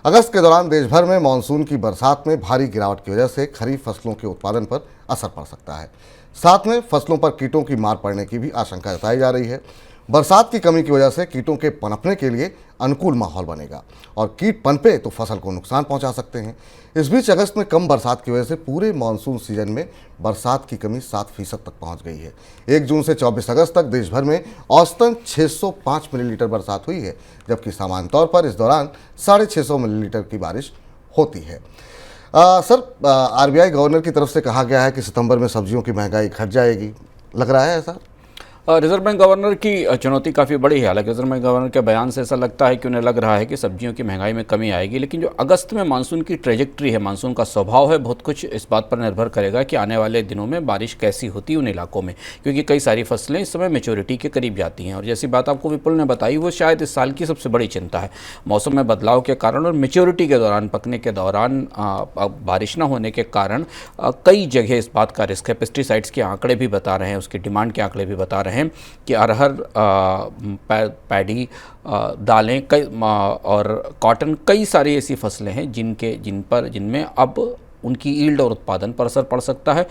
अगस्त के दौरान देश भर में मानसून की बरसात में भारी गिरावट की वजह से खरीफ फसलों के उत्पादन पर असर पड़ सकता है। साथ में फसलों पर कीटों की मार पड़ने की भी आशंका जताई जा रही है। बरसात की कमी की वजह से कीटों के पनपने के लिए अनुकूल माहौल बनेगा और कीट पनपे तो फसल को नुकसान पहुंचा सकते हैं। इस बीच अगस्त में कम बरसात की वजह से पूरे मानसून सीजन में बरसात की कमी 7% तक पहुंच गई है। 1 जून से 24 अगस्त तक देश भर में औसतन 605 मिलीलीटर बरसात हुई है, जबकि सामान्य तौर पर इस दौरान 650 मिलीलीटर की बारिश होती है। सर, आरबीआई गवर्नर की तरफ से कहा गया है कि सितंबर में सब्जियों की महंगाई घट जाएगी, लग रहा है ऐसा? रिजर्व बैंक गवर्नर की चुनौती काफ़ी बड़ी है। हालांकि रिजर्व बैंक गवर्नर के बयान से ऐसा लगता है कि उन्हें लग रहा है कि सब्जियों की महंगाई में कमी आएगी, लेकिन जो अगस्त में मानसून की ट्रेजेक्ट्री है, मानसून का स्वभाव है, बहुत कुछ इस बात पर निर्भर करेगा कि आने वाले दिनों में बारिश कैसी होती है उन इलाकों में, क्योंकि कई सारी फसलें इस समय मेच्योरिटी के करीब जाती हैं। और जैसी बात आपको विपुल ने बताई, वो शायद इस साल की सबसे बड़ी चिंता है। मौसम में बदलाव के कारण और मेच्योरिटी के दौरान, पकने के दौरान बारिश न होने के कारण कई जगह इस बात का रिस्क है। पेस्टिसाइड्स के आंकड़े भी बता रहे हैं, उसकी डिमांड के आंकड़े भी बता रहे हैं कि अरहर, पैडी, दालें, कई और कॉटन, कई सारी ऐसी फसलें हैं जिनमें अब उनकी ईल्ड और उत्पादन पर असर पड़ सकता है।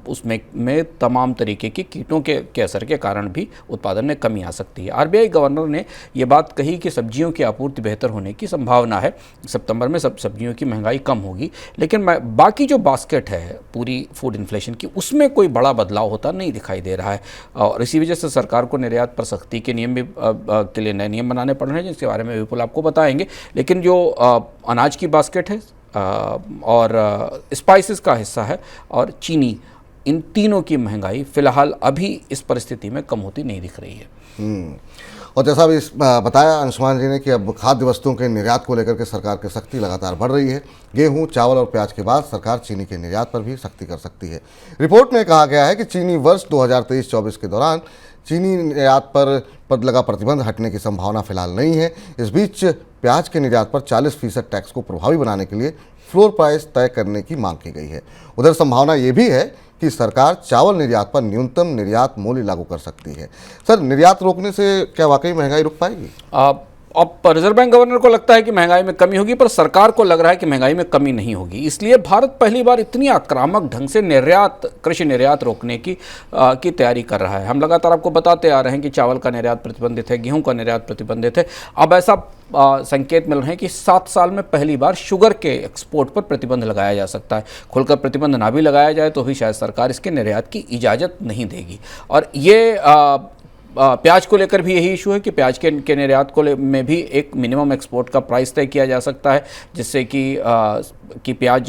उसमें तमाम तरीके की कीटों के असर के कारण भी उत्पादन में कमी आ सकती है। आरबीआई गवर्नर ने ये बात कही कि सब्जियों की आपूर्ति बेहतर होने की संभावना है। सितंबर में सब्जियों की महंगाई कम होगी, लेकिन बाकी जो बास्केट है पूरी फूड इन्फ्लेशन की, उसमें कोई बड़ा बदलाव होता नहीं दिखाई दे रहा है। और इसी वजह से सरकार को निर्यात पर सख्ती के नियम भी के लिए नए नियम बनाने पड़ रहे हैं, जिसके बारे में विपुल आपको बताएंगे। लेकिन जो अनाज की बास्केट है और स्पाइसेस का हिस्सा है और चीनी, इन तीनों की महंगाई फिलहाल अभी इस परिस्थिति में कम होती नहीं दिख रही है। और जैसा भी बताया अंशुमान जी ने कि अब खाद्य वस्तुओं के निर्यात को लेकर के सरकार की सख्ती लगातार बढ़ रही है। गेहूं, चावल और प्याज के बाद सरकार चीनी के निर्यात पर भी सख्ती कर सकती है। रिपोर्ट में कहा गया है कि चीनी वर्ष 2023-24 के दौरान चीनी निर्यात पर लगा प्रतिबंध हटने की संभावना फिलहाल नहीं है। इस बीच प्याज के निर्यात पर 40% टैक्स को प्रभावी बनाने के लिए फ्लोर प्राइस तय करने की मांग की गई है। उधर संभावना ये भी है कि सरकार चावल निर्यात पर न्यूनतम निर्यात मूल्य लागू कर सकती है। सर, निर्यात रोकने से क्या वाकई महंगाई रुक पाएगी? अब रिजर्व बैंक गवर्नर को लगता है कि महंगाई में कमी होगी, पर सरकार को लग रहा है कि महंगाई में कमी नहीं होगी। इसलिए भारत पहली बार इतनी आक्रामक ढंग से कृषि निर्यात रोकने की तैयारी कर रहा है। हम लगातार आपको बताते आ रहे हैं कि चावल का निर्यात प्रतिबंधित है, गेहूं का निर्यात प्रतिबंधित है। अब ऐसा संकेत मिल रहे हैं कि 7 साल में पहली बार शुगर के एक्सपोर्ट पर प्रतिबंध लगाया जा सकता है। खुलकर प्रतिबंध ना भी लगाया जाए तो भी शायद सरकार इसके निर्यात की इजाज़त नहीं देगी। और ये प्याज को लेकर भी यही इशू है कि प्याज के निर्यात में भी एक मिनिमम एक्सपोर्ट का प्राइस तय किया जा सकता है, जिससे कि प्याज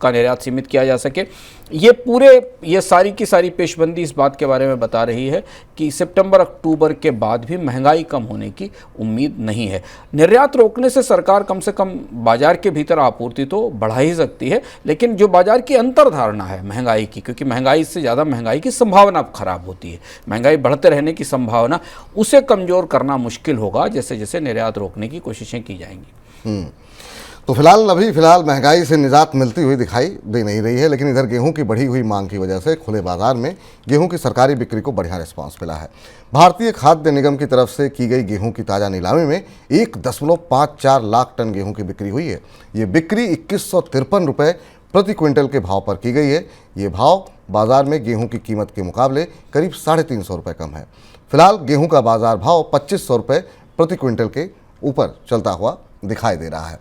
का निर्यात सीमित किया जा सके। ये सारी की सारी पेशबंदी इस बात के बारे में बता रही है कि सितंबर अक्टूबर के बाद भी महंगाई कम होने की उम्मीद नहीं है। निर्यात रोकने से सरकार कम से कम बाजार के भीतर आपूर्ति तो बढ़ा ही सकती है, लेकिन जो बाजार की अंतर्धारणा है महंगाई की, क्योंकि महंगाई से ज़्यादा महंगाई की संभावना खराब होती है, महंगाई बढ़ते रहने की संभावना, उसे कमज़ोर करना मुश्किल होगा जैसे जैसे निर्यात रोकने की कोशिशें की जाएंगी। तो फिलहाल महंगाई से निजात मिलती हुई दिखाई दे नहीं रही है, लेकिन इधर गेहूं की बढ़ी हुई मांग की वजह से खुले बाजार में गेहूं की सरकारी बिक्री को बढ़िया रिस्पांस मिला है। भारतीय खाद्य निगम की तरफ से की गई गेहूं की ताज़ा नीलामी में 1.54 लाख टन गेहूं की बिक्री हुई है। ये बिक्री 2153 रुपये प्रति क्विंटल के भाव पर की गई है। ये भाव बाजार में गेहूँ की कीमत के मुकाबले करीब 350 रुपये कम है। फिलहाल गेहूँ का बाजार भाव 2500 रुपये प्रति क्विंटल के ऊपर चलता हुआ दिखाई दे रहा है।